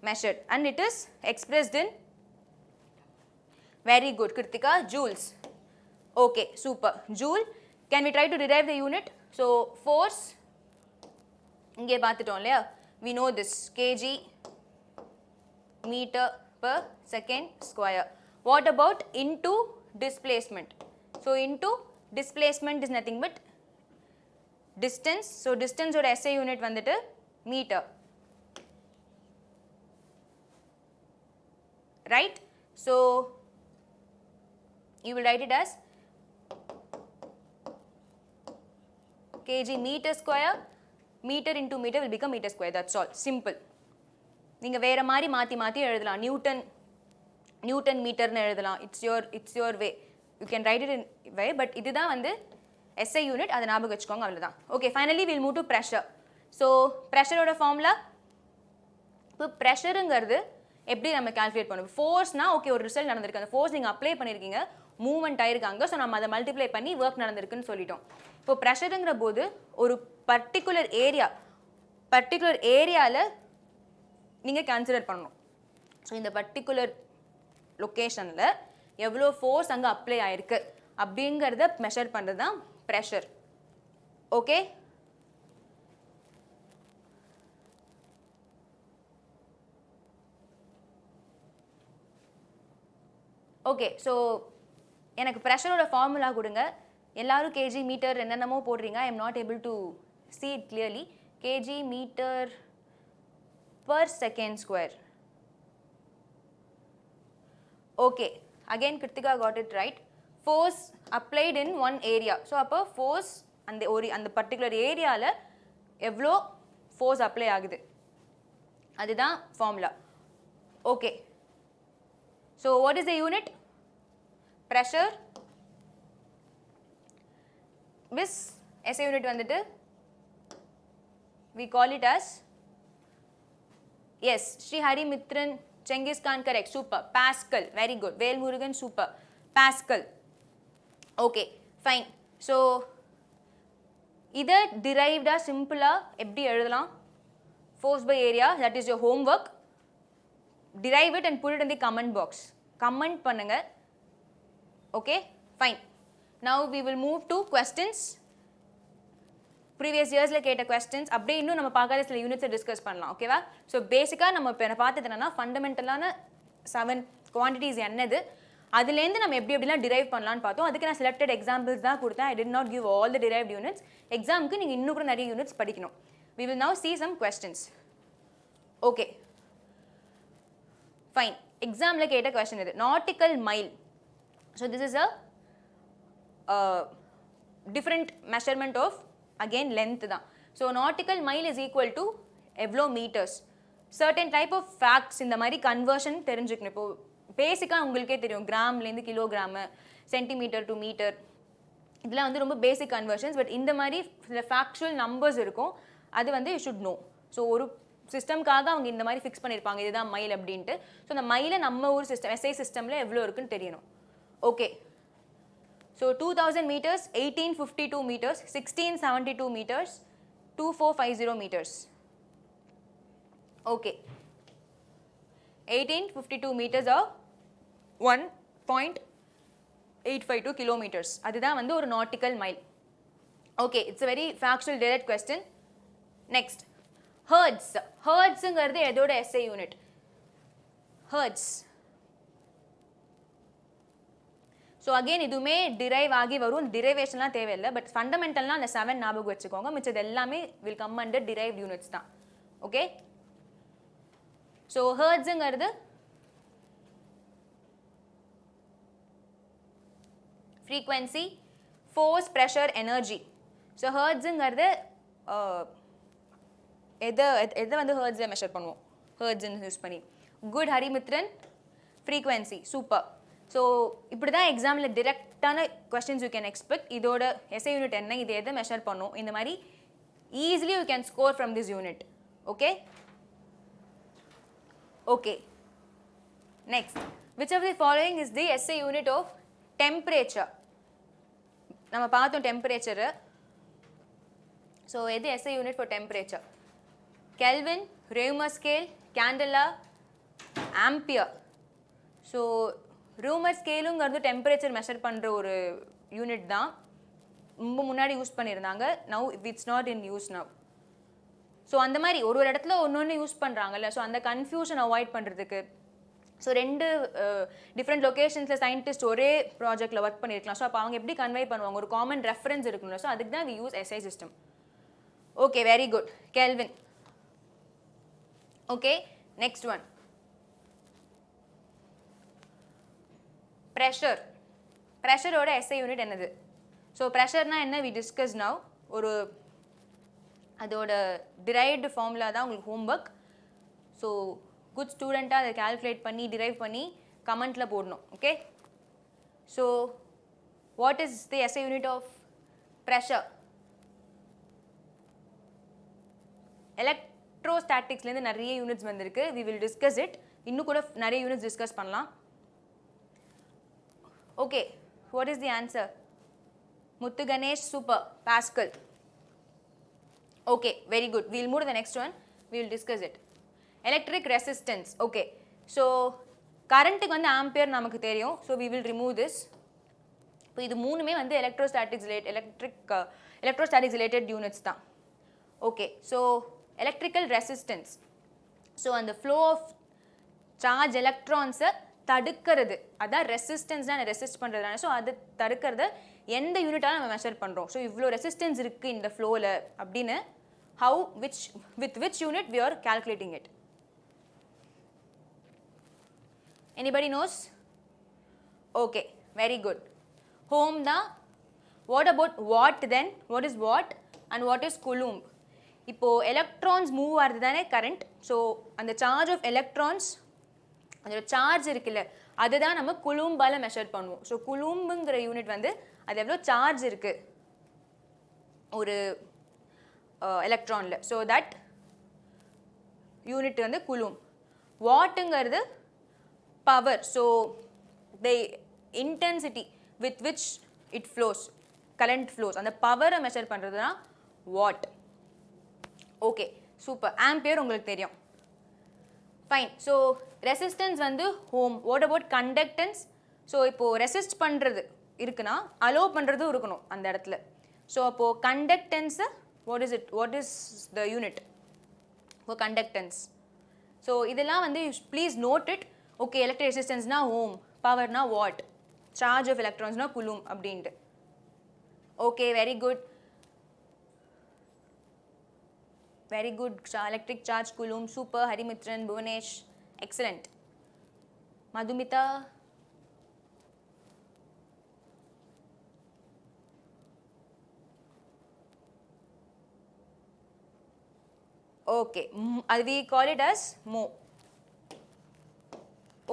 Speaker 1: measured, and it is expressed in, very good Kritika, joules. Okay, super. Joule, can we try to derive the unit? So force inge paathitom illaya, we know this, kg meter per second square. What about into displacement? So into displacement is nothing but distance. So distance oda SI unit vandittu meter, right? So you will write it as kg meter square, meter into meter will become meter square, that's all, simple. நீங்கள் வேறு மாதிரி மாற்றி எழுதலாம், newton மீட்டர்னு எழுதலாம். It's your way, you can write it in way, but இதுதான் வந்து SI unit, அதை ஞாபகம் வச்சுக்கோங்க, அவ்வளோதான். Okay, finally will move to pressure. So ப்ரெஷரோட ஃபார்முலா, இப்போ ப்ரெஷருங்கிறது எப்படி நம்ம கால்குலேட் பண்ணுவோம்? ஃபோர்ஸ்னா ஓகே, ஒரு ரிசல்ட் நடந்திருக்கு, அந்த ஃபோர்ஸ் நீங்கள் அப்ளை பண்ணியிருக்கீங்க, மூவ்மெண்ட் ஆயிருக்காங்க, ஸோ நம்ம அதை மல்டிப்ளை பண்ணி ஒர்க் நடந்திருக்குன்னு சொல்லிட்டோம். இப்போ ப்ரெஷருங்கிற போது ஒரு பர்டிகுலர் ஏரியாவில் நீங்கள் கன்சிடர் பண்ணணும். ஸோ இந்த பர்டிகுலர் லொக்கேஷனில் எவ்வளோ ஃபோர்ஸ் அங்கே அப்ளை ஆயிருக்கு அப்படிங்கிறத மெஷர் பண்ணுறது தான் ப்ரெஷர். Okay, okay. ஸோ எனக்கு ப்ரெஷரோட ஃபார்முலா கொடுங்க. எல்லாரும் கேஜி மீட்டர் என்னென்னமோ போடுறீங்க, I am not able to see it clearly. kg meter per second square. Okay, again Kritika got it right. Force applied in one area. So அப்போ force அந்த particular ஏரியாவில் எவ்வளோ force apply ஆகுது, அதுதான் formula. Okay, so what is the unit? Pressure with SI unit வந்துட்டு we call it as, yes, Sri Hari Mitran, Chengiz Khan, correct, super, Pascal, very good, Vel Murugan, super, Pascal. Okay, fine. So either derived a simple எப்படி எழுதலாம்? Force by area, that is your homework. Derive it and put it in the comment box. Comment பண்ணுங்க. Okay, fine. Now we will move to questions. Previous இயர்ஸில் கேட்ட questions அப்படியே இன்னும் நம்ம பார்க்காத சில யூனிட்ஸை டிஸ்கஸ் பண்ணலாம். ஓகேவா? ஸோ பேசிக்காக நம்ம இப்போ பார்த்தது என்னன்னா, ஃபண்டமெண்டலான 7 குவான்டிட்டிஸ் என்னது, அதுலேருந்து நம்ம எப்படிலாம் டிரைவ் பண்ணலான்னு பார்த்தோம். அதுக்கு நான் செலக்டட் எக்ஸாம்பிள்ஸ் தான் கொடுத்தேன். I did not give all the derived units. எக்ஸாமுக்கு நீங்கள் இன்னும் கூட நிறைய யூனிட்ஸ் படிக்கணும். We will now see some questions. Okay, fine. எக்ஸாமில் கேட்ட கொஸ்டின் இது, nautical mile. So this is a different measurement of again length தான். So nautical mile is equal to எவ்வளோ metres. Certain type of facts இந்த மாதிரி conversion தெரிஞ்சுக்கணும். இப்போது பேசிக்காக உங்களுக்கே தெரியும், கிராம்லேருந்து கிலோகிராமு, சென்டிமீட்டர் டு மீட்டர், இதெல்லாம் வந்து ரொம்ப பேசிக் கன்வர்ஷன்ஸ். பட் இந்த மாதிரி சில ஃபேக்சுவல் நம்பர்ஸ் இருக்கும், அது வந்து யூ ஷுட் நோ. ஸோ ஒரு சிஸ்டம்காக அவங்க இந்த மாதிரி ஃபிக்ஸ் பண்ணியிருப்பாங்க, இதுதான் மைல் அப்படின்ட்டு. ஸோ அந்த மைலை நம்ம ஊர் சிஸ்டம் எஸ்ஐ சிஸ்டமில் எவ்வளோ இருக்குன்னு தெரியணும். Okay, so 2000 meters, 1852 meters, 1672 meters, 2450 meters. Okay, 1852 meters are 1.852 kilometers. அதுதான் வந்து ஒரு nautical mile. Okay, it's a very factual direct question. Next, hertz. hertzங்கிறது எதோட SI unit? hertz. So again இதுவுமே டிரைவ் ஆகி வரும், டிரைவேஷன்லாம் தேவையில்லை. பட் ஃபண்டமெண்டல்னால் அந்த 7 ஞாபகம் வச்சுக்கோங்க, மிச்சது எல்லாமே will come under derive units தான். ஓகே, ஸோ ஹெர்ட்ஸுங்கிறது frequency, force, pressure, energy. So ஹெர்ட்ஸுங்கிறது எதை வந்து ஹெர்ட்ஸில் மெஷர் பண்ணுவோம், ஹெர்ட்ஸ்ன்னு யூஸ் பண்ணி. Good Harimitran, frequency, super. So இப்படி தான் எக்ஸாமில் டிரெக்டான கொஸ்டின்ஸ் யூ கேன் எக்ஸ்பெக்ட். இதோட எஸ்ஐ யூனிட் என்ன, இது எதை மெஷர் பண்ணும், இந்த மாதிரி easily you can score from this unit. Okay, okay, next, which of the following is the SI unit of temperature? நம்ம பார்த்தோம் டெம்பரேச்சரு. ஸோ எது SI unit for temperature? Kelvin, Reaumur scale, candela, ampere. So Reaumur ஸ்கேலுங்கிறது temperature measure பண்ணுற ஒரு unit தான். ரொம்ப முன்னாடி use பண்ணியிருந்தாங்க, now it's not in use now. So அந்த மாதிரி ஒரு இடத்துல ஒன்று யூஸ் பண்ணுறாங்கல்ல, ஸோ அந்த கன்ஃபியூஷன் அவாய்ட் பண்ணுறதுக்கு. ஸோ 2 டிஃப்ரெண்ட் லொக்கேஷன்ஸில் சயின்டிஸ்ட் ஒரே ப்ராஜெக்டில் ஒர்க் பண்ணியிருக்கலாம். ஸோ அப்போ அவங்க எப்படி கன்வே பண்ணுவாங்க, ஒரு காமன் ரெஃபரன்ஸ் இருக்கணும்ல. ஸோ அதுக்கு தான் we use SI system. Okay, very good, kelvin. Okay, next one, pressure. ப்ரெஷரோட எஸ்ஐ யூனிட் என்னது? ஸோ ப்ரெஷர்னா என்ன, வி டிஸ்கஸ் நவ். ஒரு அதோட டிரைவ்டு ஃபார்முலா தான் உங்களுக்கு ஹோம்ஒர்க். ஸோ குட் ஸ்டூடெண்ட்டாக அதை கால்குலேட் பண்ணி டிரைவ் பண்ணி கமெண்ட்டில் போடணும். Okay, so what is the SI unit of pressure? எலக்ட்ரோஸ்டாட்டிக்ஸ்லேருந்து நிறைய யூனிட்ஸ் வந்திருக்கு, வி வில் டிஸ்கஸ் இட். இன்னும் கூட நிறைய யூனிட்ஸ் டிஸ்கஸ் பண்ணலாம். Okay, what is the answer? Muthu Ganesh, super. Pascal. Okay, very good. We will move to the next one. We will discuss it. Electric resistance. Okay, so current ku vandu ampere namakku theriyum. So we will remove this. இப்போ இது மூணுமே வந்து electrostatics related units தான். Okay, so electrical resistance. So அந்த flow of charge electrons தடுக்கிறது, அதான் resistance தான், resist பண்ணுறதுனால. ஸோ அது தடுக்கிறத எந்த யூனிட்டாக நம்ம மெஷர் பண்ணுறோம். ஸோ இவ்வளோ ரெசிஸ்டன்ஸ் இருக்குது இந்த ஃப்ளோவில் அப்படின்னு, how which unit we are calculating it? Anybody knows? Okay, very good. Ohm தான். What about watt then? What is watt and what is coulomb? இப்போது எலக்ட்ரான்ஸ் மூவ் ஆகிறது தானே கரண்ட். ஸோ அந்த சார்ஜ் ஆஃப் எலக்ட்ரான்ஸ், அதோட charge இருக்குல்ல, அதுதான் நம்ம குலூம்பால் மெஷர் பண்ணுவோம். ஸோ குலூம்புங்கிற யூனிட் வந்து அது எவ்வளோ சார்ஜ் இருக்குது ஒரு எலக்ட்ரானில். ஸோ தட் யூனிட் வந்து குலூம். வாட்டுங்கிறது power. So the intensity with which it flows, current flows, அந்த பவரை மெஷர் பண்ணுறது தான் வாட். Okay, super. ஆம்பியர் உங்களுக்கு தெரியும். ஃபைன். ஸோ ரெசிஸ்டன்ஸ் வந்து ohm. What about conductance? So இப்போது ரெசிஸ்ட் பண்ணுறது இருக்குன்னா அலோவ் பண்ணுறதும் இருக்கணும் அந்த இடத்துல. ஸோ அப்போது கண்டக்டன்ஸை what is the unit for conductance? So இதெல்லாம் வந்து please note it. Okay, electric ரெசிஸ்டன்ஸ்னால் ஹோம், பவர்னா வாட், சார்ஜ் ஆஃப் எலக்ட்ரான்ஸ்னா குலூம் அப்படின்ட்டு. Okay, very good. Very good. Electric charge, Coulomb, super. Harimitran, Bhuvanesh, excellent. Madhumita. Okay, we call it as mho.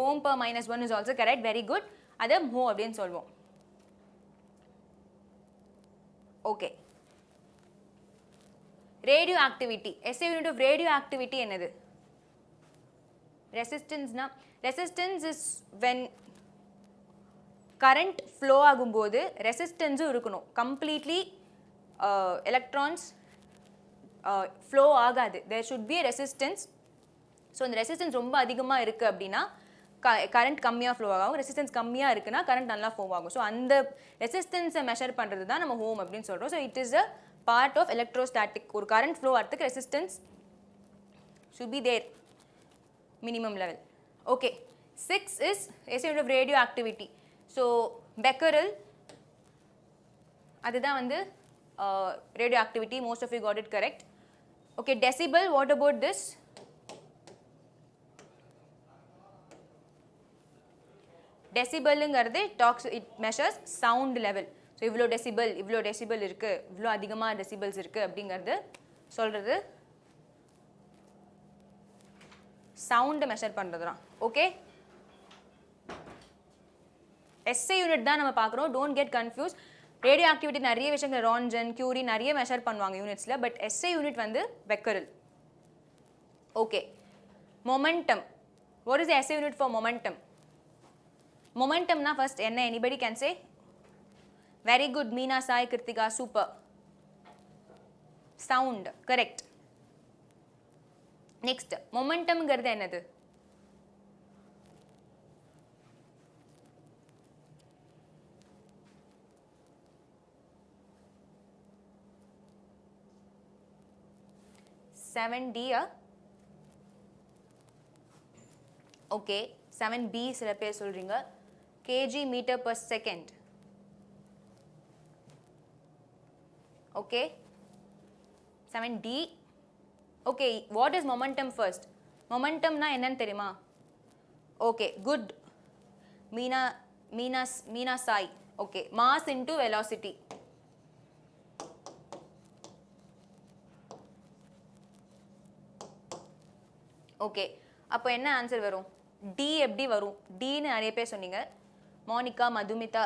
Speaker 1: Ohm per minus 1 is also correct. Very good. That's mho அப்படின்னு சொல்வோம். Okay. Radioactivity. SI unit of radioactivity என்னது? Resistance is when current flow ஆகும்போது resistance இருக்கணும். Completely electrons flow ஆகாது. There should be a resistance. So இந்த resistance ரொம்ப அதிகமாக இருக்குது அப்படின்னா கரண்ட் கம்மியாக ஃப்ளோ ஆகும். ரெசிஸ்டன்ஸ் கம்மியாக இருக்குன்னா கரண்ட் நல்லா ஃப்ளோ ஆகும். ஸோ அந்த ரெசிஸ்டன்ஸை மெஷர் பண்ணுறது தான் நம்ம ஹோம் அப்படின்னு சொல்கிறோம். So it is a part of electrostatic. ஒரு கரண்ட் ஃப்ளோ ஆகிறதுக்கு resistance should be there minimum level. Okay, 6 is SI unit of radioactivity. So becquerel அதுதான் வந்து radioactivity. Most of you got it correct. Okay, decibel, what about this? டெசிபல்ங்கிறது it measures sound level. So இவ்வளோ decibel இருக்குது, இவ்வளோ அதிகமாக decibels இருக்குது அப்படிங்கிறது சொல்கிறது சவுண்டை மெஷர் பண்ணுறது தான். ஓகே, எஸ்ஐ யூனிட் தான் நம்ம பார்க்குறோம். Don't get confuse. Radio activity நிறைய விஷயங்கள் ரான்ஜன் கியூரி நிறைய மெஷர் பண்ணுவாங்க யூனிட்ஸில். பட் எஸ்ஐ யூனிட் வந்து Becquerel. Okay, momentum. What is SI unit for momentum? Momentum na first enna, anybody can say? Very good, Meena, Sai, Kritika, super. Sound, correct. Next, momentum garde enadu? $7D. Okay, 7B சில பேர் சொல்றீங்க. kg meter per second. Okay, 7D. Okay, what is momentum first? Momentum na என்னன்னு தெரியுமா? Okay, good. Meena Sai. Okay, mass into velocity. Okay, அப்போ என்ன answer வரும்? D எப்படி வரும்? D ன்னு நிறைய பேர் சொன்னீங்க. Monica, Madhumita.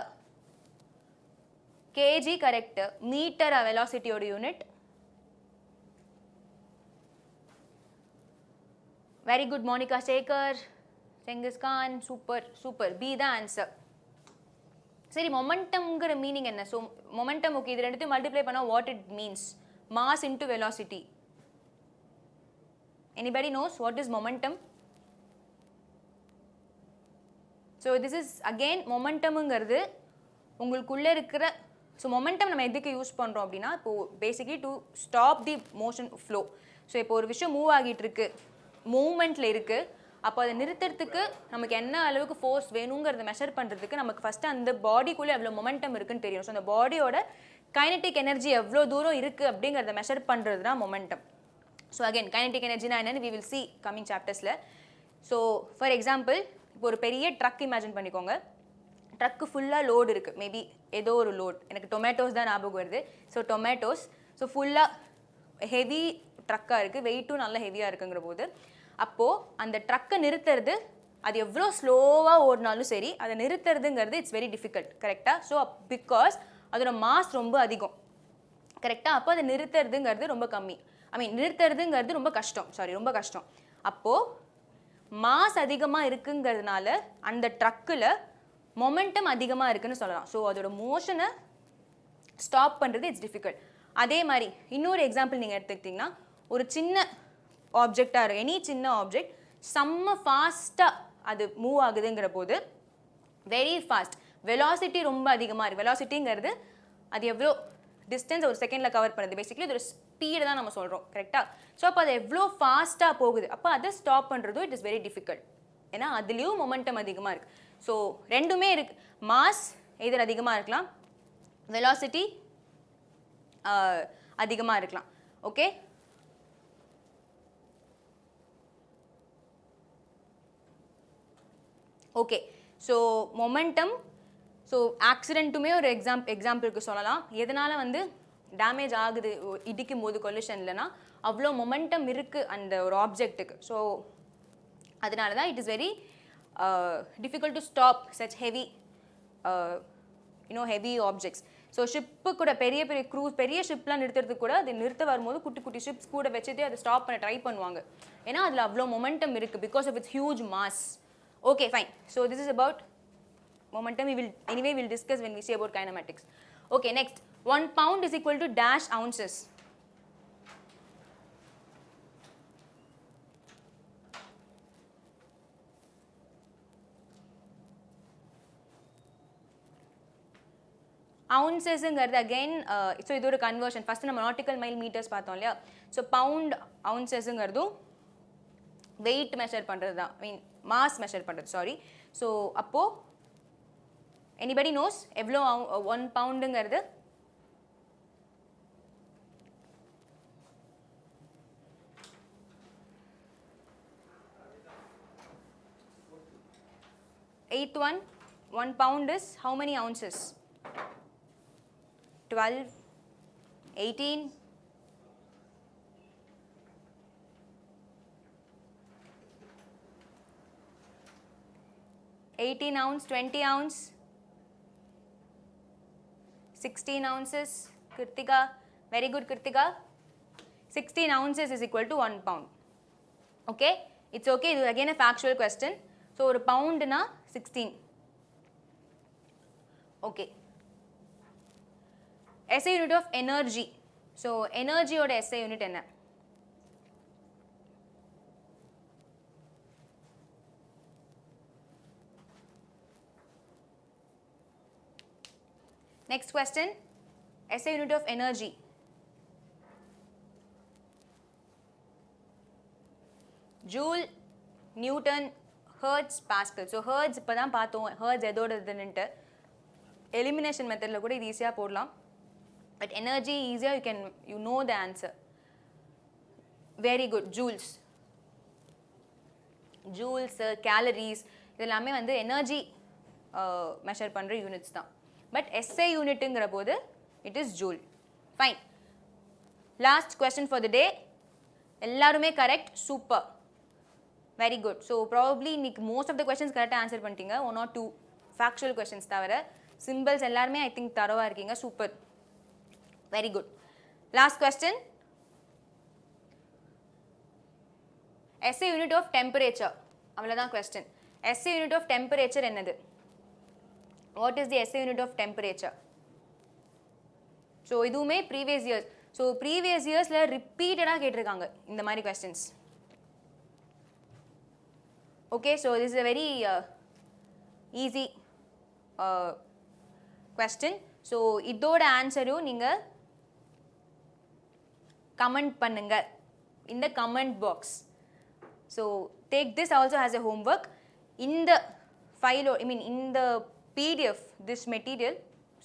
Speaker 1: KG correct. Metre வெலாசிட்டியோட unit. Very good Monica. Sekar, Genghis Khan, super super. B தான் ஆன்சர். சரி, மொமெண்டம்ங்கிற மீனிங் என்ன? ஸோ மொமெண்டம், ஓகே, இது ரெண்டுத்தையும் மல்டிப்ளை பண்ணால் what it means? Mass into velocity. Anybody knows what is momentum? So this is again மொமெண்டமுங்கிறது உங்களுக்குள்ளே இருக்கிற. ஸோ மொமெண்டம் நம்ம எதுக்கு யூஸ் பண்ணுறோம் அப்படின்னா, இப்போது basically to stop the motion flow. So இப்போ ஒரு விஷயம் மூவ் ஆகிட்டு இருக்கு, மூவ்மெண்ட்டில் இருக்குது, அப்போ அதை நிறுத்துறதுக்கு நமக்கு என்ன அளவுக்கு ஃபோர்ஸ் வேணுங்கிறத மெஷர் பண்ணுறதுக்கு நமக்கு ஃபஸ்ட்டு அந்த பாடிக்குள்ளே எவ்வளோ மொமெண்டம் இருக்குன்னு தெரியும். ஸோ அந்த பாடியோட கைனட்டிக் எனர்ஜி எவ்வளோ தூரம் இருக்குது அப்படிங்கிறத மெஷர் பண்ணுறது தான் மொமெண்டம். ஸோ அகெயின் கைனட்டிக் எனர்ஜினா என்னென்னு வி வில் சி கமிங் சாப்டர்ஸில். ஸோ ஃபார் எக்ஸாம்பிள், இப்போ ஒரு பெரிய ட்ரக் இமேஜின் பண்ணிக்கோங்க. ட்ரக்கு ஃபுல்லாக லோடு இருக்குது, மேபி ஏதோ ஒரு லோட். எனக்கு டொமேட்டோஸ் தான் ஞாபகம் வருது. ஸோ டொமேட்டோஸ், ஸோ ஃபுல்லாக ஹெவி ட்ரக்காக இருக்குது, வெயிட்டும் நல்லா ஹெவியாக இருக்குங்கிற போது அப்போது அந்த ட்ரக்கை நிறுத்துறது, அது எவ்வளோ ஸ்லோவாக ஓடினாலும் சரி அதை நிறுத்துறதுங்கிறது இட்ஸ் வெரி டிஃபிகல்ட். கரெக்டாக? ஸோ பிகாஸ் அதோட மாஸ் ரொம்ப அதிகம். கரெக்டாக? அப்போ அதை நிறுத்துறதுங்கிறது ரொம்ப கம்மி. நிறுத்துறதுங்கிறது ரொம்ப கஷ்டம். ரொம்ப கஷ்டம். அப்போது மாஸ் அதிகமாக இருக்குங்கிறதுனால அந்த ட்ரக்கில் மொமெண்டம் அதிகமாக இருக்குன்னு சொல்லலாம். ஸோ அதோட மோஷனை ஸ்டாப் பண்ணுறது இட்ஸ் டிஃபிகல்ட். அதே மாதிரி இன்னொரு எக்ஸாம்பிள் நீங்கள் எடுத்துக்கிட்டிங்கன்னா, ஒரு சின்ன ஆப்ஜெக்டாக இருக்கும், எனி சின்ன ஆப்ஜெக்ட் செம்ம ஃபாஸ்ட்டாக அது மூவ் ஆகுதுங்கிற போது, வெரி ஃபாஸ்ட், வெலாசிட்டி ரொம்ப அதிகமாக இருக்குது. வெலாசிட்டிங்கிறது அது எவ்வளோ டிஸ்டன்ஸ் ஒரு செகண்டில் கவர் பண்ணுறது. பேசிக்கலி இதோட ஸ்பீடு தான் நம்ம சொல்கிறோம். கரெக்டாக? ஸோ அப்போ அது எவ்வளோ ஃபாஸ்ட்டாக போகுது, அப்போ அதை ஸ்டாப் பண்ணுறதும் இட் இஸ் வெரி டிஃபிகல்ட். ஏன்னா அதுலேயும் மொமெண்டம் அதிகமாக இருக்குது. ஸோ ரெண்டுமே இருக்குது. மாஸ் எதிர் அதிகமாக இருக்கலாம், வெலாசிட்டி அதிகமாக இருக்கலாம். Okay, okay. So momentum, so ஆக்சிடென்ட்டுமே ஒரு எக்ஸாம்பிளுக்கு சொல்லலாம். எதனால் வந்து டேமேஜ் ஆகுது இடிக்கும் போது கொலிஷன்லனா அவ்வளோ மொமெண்டம் இருக்குது அந்த ஒரு ஆப்ஜெக்ட்டுக்கு. ஸோ அதனால தான் it is very difficult to stop such heavy heavy objects. So ship கூட பெரிய பெரிய க்ரூஸ் பெரிய ஷிப்லாம் நிறுத்துறதுக்கு கூட அது நிறுத்த வரும்போது குட்டி குட்டி ஷிப்ஸ் கூட வச்சுட்டு அதை ஸ்டாப் பண்ண ட்ரை பண்ணுவாங்க. ஏன்னா அதில் அவ்வளோ மொமெண்டம் இருக்குது because of its huge mass. Okay fine. So this is about momentum. We'll discuss when we say about kinematics. Okay, next. 1 pound is equal to dash ounces. ounces ங்கிறது again so இது ஒரு conversion. first நம்ம nautical mile meters பார்த்தோம் இல்லையா. so pound ounces ங்கிறது weight measure பண்றது தான், I mean mass measure பண்றது, sorry. so அப்போ anybody knows எவ்வளோ 1 poundங்கிறது? Eighth one, 1 pound is how many ounces? 12, 18, 18 ounce, 20 ounce, 16 ounces. Kritika, very good Kritika. 16 ounces is equal to 1 pound. Okay, it's okay. This is again a factual question. So ஒரு pound na 16. Okay. SI unit of energy. So energy oda SI unit enna? Next question, SI unit of energy. Joule, Newton, Hertz, Pascal. So Hertz இப்போ தான் பார்த்தோம், Hertz எதோட இதுன்னுட்டு. Elimination methodல கூட இது ஈஸியாக போடலாம். But energy easier, you know the answer. Very good, joules. Joules, calories, இதெல்லாமே வந்து energy measure பண்ணுற units தான். But SI unit ங்கிற போது it is joule. Fine. Last question for the day. எல்லாருமே correct, super. Very good. So probably most of the questions correct answer பண்ணிட்டீங்க. 1 or 2 factual questions தவிர symbols எல்லாருமே I think தரவா இருக்கீங்க. Super. Very good. Last question. SI unit of temperature. அவ்வளவுதான் question. SI unit of temperature என்னது? What is the SI unit of temperature? So இதுவுமே previous years. So previous yearsல repeatedா கேட்டிருக்காங்க இந்த மாதிரி questions. Okay, so this is a very easy question. So இதோட ஆன்சரும் நீங்க comment பண்ணுங்க in the comment box. So take this also as a homework. In the file, I mean in the PDF, this material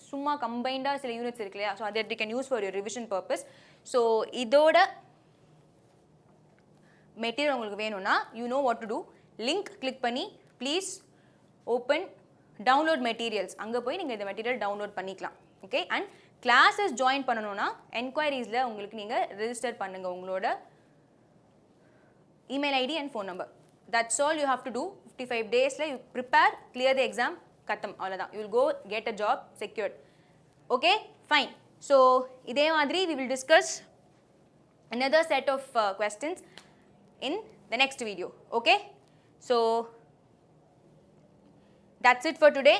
Speaker 1: சும்மா கம்பைண்டா சில units இருக்கு இல்லையா, so that you can use for your revision purpose. So இதோட material உங்களுக்கு வேணும்னா you know what to do. Link click பண்ணி please open download materials, அங்கே போய் நீங்கள் இந்த மெட்டீரியல் டவுன்லோட் பண்ணிக்கலாம். ஓகே, அண்ட் கிளாஸஸ் ஜாயின் பண்ணணும்னா என்கொயரிஸில் உங்களுக்கு நீங்கள் ரெஜிஸ்டர் பண்ணுங்கள் உங்களோட email ID and phone number. That's all you have to do. 55 டேஸில் you prepare, clear the exam, கத்தம், அவ்வளோதான். You will go get a job secured. Okay fine. So இதே மாதிரி we will discuss another set of questions in the next video. Okay, so that's it for today.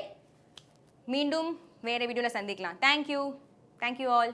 Speaker 1: மீண்டும் வேற வீடியோல சந்திக்கலாம். Thank you all.